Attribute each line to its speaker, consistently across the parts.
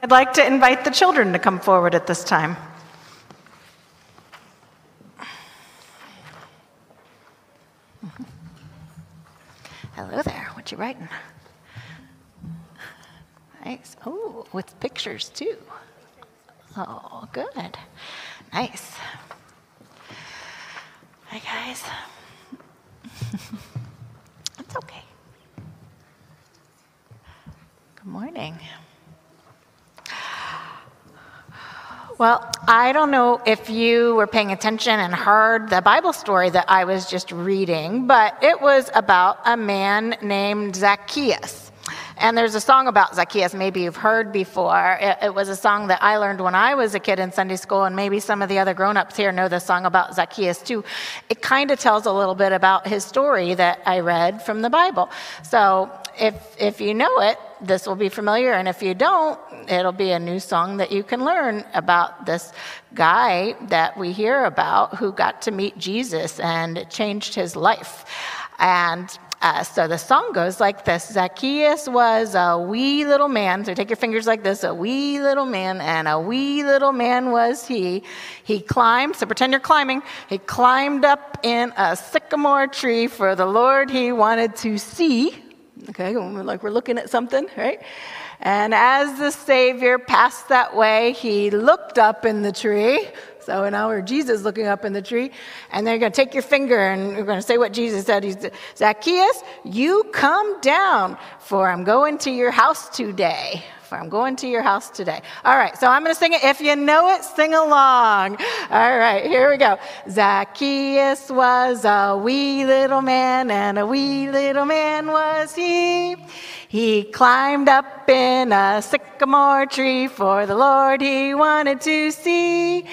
Speaker 1: I'd like to invite the children to come forward at this time. Hello there, what you writing? Nice. Oh, with pictures too. Oh, good. Nice. Hi, guys. It's okay. Good morning. Well, I don't know if you were paying attention and heard the Bible story that I was just reading, but it was about a man named Zacchaeus. And there's a song about Zacchaeus maybe you've heard before. It was a song that I learned when I was a kid in Sunday school, and maybe some of the other grown-ups here know the song about Zacchaeus too. It kind of tells a little bit about his story that I read from the Bible. So if you know it, this will be familiar, and if you don't, it'll be a new song that you can learn about this guy that we hear about who got to meet Jesus and it changed his life. And so the song goes like this. Zacchaeus was a wee little man. So take your fingers like this. A wee little man, and a wee little man was he. He climbed, so pretend you're climbing. He climbed up in a sycamore tree for the Lord he wanted to see. Okay, like we're looking at something, right? And as the Savior passed that way, he looked up in the tree. So now we're Jesus looking up in the tree. And then you're going to take your finger and you're going to say what Jesus said. He said, Zacchaeus, you come down, for I'm going to your house today. For I'm going to your house today. All right, so I'm going to sing it. If you know it, sing along. All right, here we go. Zacchaeus was a wee little man, and a wee little man was he. He climbed up in a sycamore tree for the Lord he wanted to see.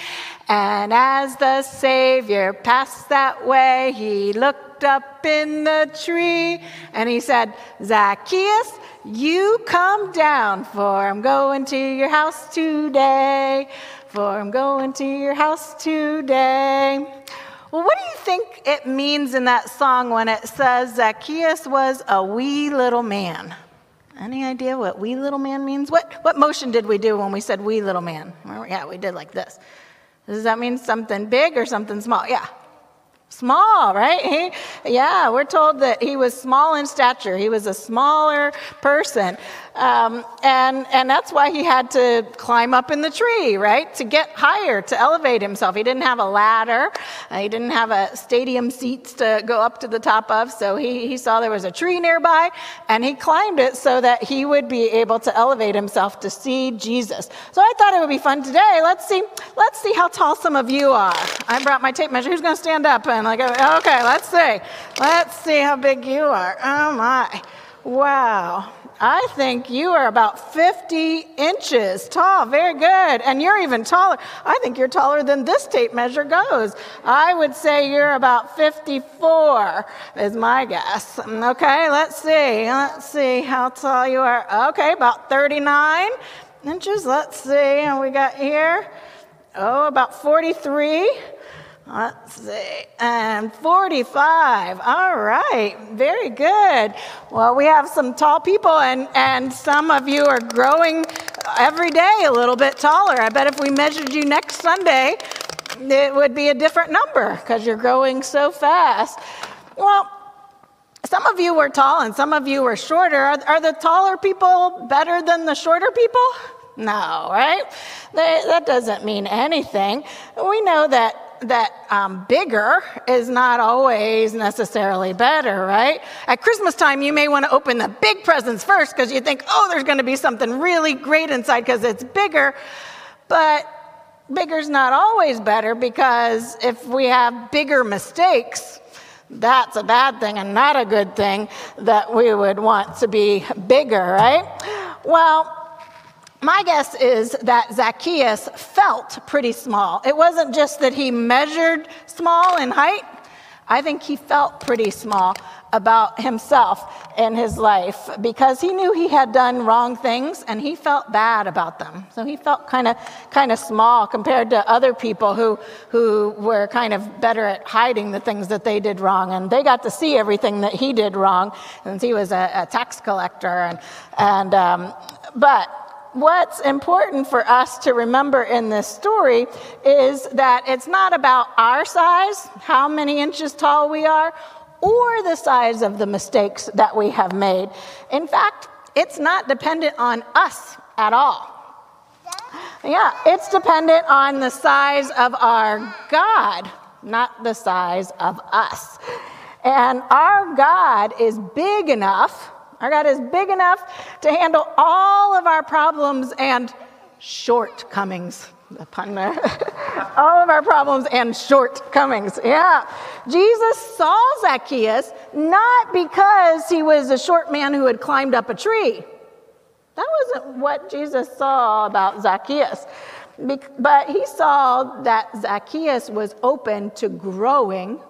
Speaker 1: And as the Savior passed that way, he looked up in the tree and he said, Zacchaeus, you come down, for I'm going to your house today. For I'm going to your house today. Well, what do you think it means in that song when it says Zacchaeus was a wee little man? Any idea what wee little man means? What motion did we do when we said wee little man? Yeah, we did like this. Does that mean something big or something small? Yeah. Small, right? We're told that he was small in stature. He was a smaller person. And that's why he had to climb up in the tree, right? To get higher, to elevate himself. He didn't have a ladder. He didn't have a stadium seats to go up to the top of. So he saw there was a tree nearby and he climbed it so that he would be able to elevate himself to see Jesus. So I thought it would be fun today. Let's see how tall some of you are. I brought my tape measure. Who's going to stand up? And okay, let's see how big you are. Oh my, wow. I think you are about 50 inches tall. Very good. And you're even taller. I think you're taller than this tape measure goes. I would say you're about 54 is my guess. Okay, let's see how tall you are. Okay, about 39 inches. Let's see how we got here. Oh, about 43. Let's see, and 45. All right, very good. Well, we have some tall people, and some of you are growing every day a little bit taller. I bet if we measured you next Sunday, it would be a different number because you're growing so fast. Well, some of you were tall and some of you were shorter. Are the taller people better than the shorter people? No, right? That doesn't mean anything. We know that bigger is not always necessarily better, right? At Christmas time, you may want to open the big presents first because you think, oh, there's going to be something really great inside because it's bigger. But bigger's not always better because if we have bigger mistakes, that's a bad thing and not a good thing that we would want to be bigger, right? Well, my guess is that Zacchaeus felt pretty small. It wasn't just that he measured small in height. I think he felt pretty small about himself in his life because he knew he had done wrong things and he felt bad about them. So he felt kind of small compared to other people who were kind of better at hiding the things that they did wrong, and they got to see everything that he did wrong, since he was a tax collector. But what's important for us to remember in this story is that it's not about our size, how many inches tall we are, or the size of the mistakes that we have made. In fact, it's not dependent on us at all. Yeah, it's dependent on the size of our God, not the size of us. And our God is big enough, to handle all of our problems and shortcomings. The pun there. All of our problems and shortcomings. Yeah. Jesus saw Zacchaeus not because he was a short man who had climbed up a tree. That wasn't what Jesus saw about Zacchaeus. But he saw that Zacchaeus was open to growing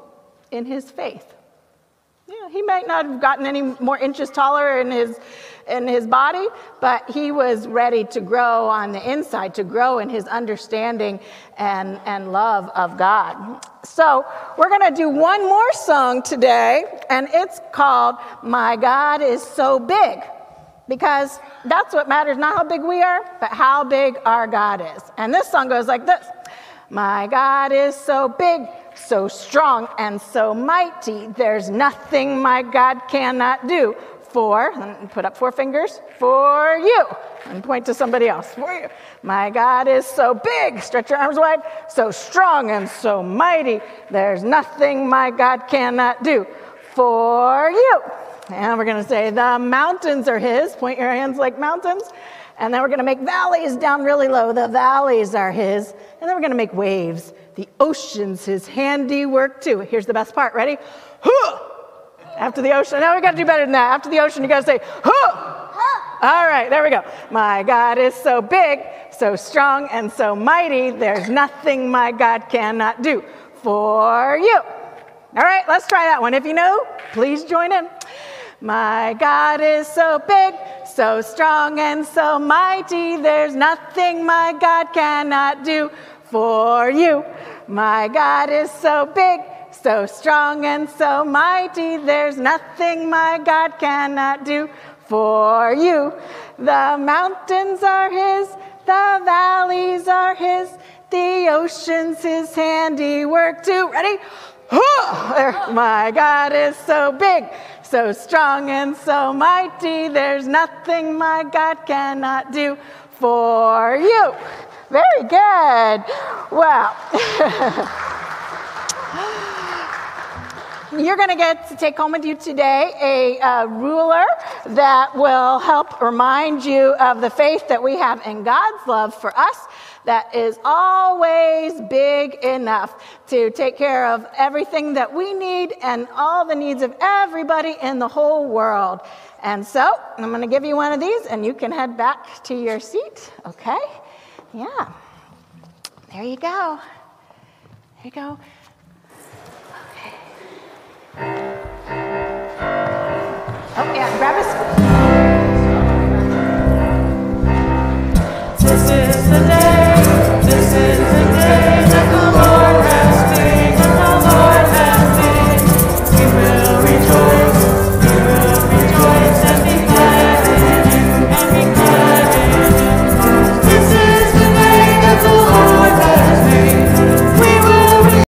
Speaker 1: in his faith. Yeah, he might not have gotten any more inches taller in his body, but he was ready to grow on the inside, to grow in his understanding and love of God. So we're going to do one more song today, and it's called My God is So Big, because that's what matters, not how big we are, but how big our God is. And this song goes like this. My God is so big, so strong, and so mighty, there's nothing my God cannot do. And put up 4 fingers, for you. And point to somebody else, for you. My God is so big, stretch your arms wide, so strong and so mighty, there's nothing my God cannot do. For you. And we're going to say the mountains are his. Point your hands like mountains. And then we're going to make valleys down really low. The valleys are his. And then we're going to make waves. The ocean's his handiwork too. Here's the best part. Ready? Huh! After the ocean. Now we got to do better than that. After the ocean, you got to say, huh! All right, there we go. My God is so big, so strong, and so mighty. There's nothing my God cannot do. For you. All right, let's try that one. If you know, please join in. My God is so big, so strong, and so mighty. There's nothing my God cannot do. For you. My God is so big, so strong, and so mighty. There's nothing my God cannot do. For you. The mountains are his, the valleys are his, the ocean's his handiwork too. Ready? My God is so big, so strong, and so mighty. There's nothing my God cannot do. For you. Very good. Wow. You're going to get to take home with you today a ruler that will help remind you of the faith that we have in God's love for us, that is always big enough to take care of everything that we need and all the needs of everybody in the whole world. And so I'm going to give you one of these, and you can head back to your seat. Okay? Yeah. There you go. There you go. Okay. Oh, yeah, grab a spoon. This is the day, this is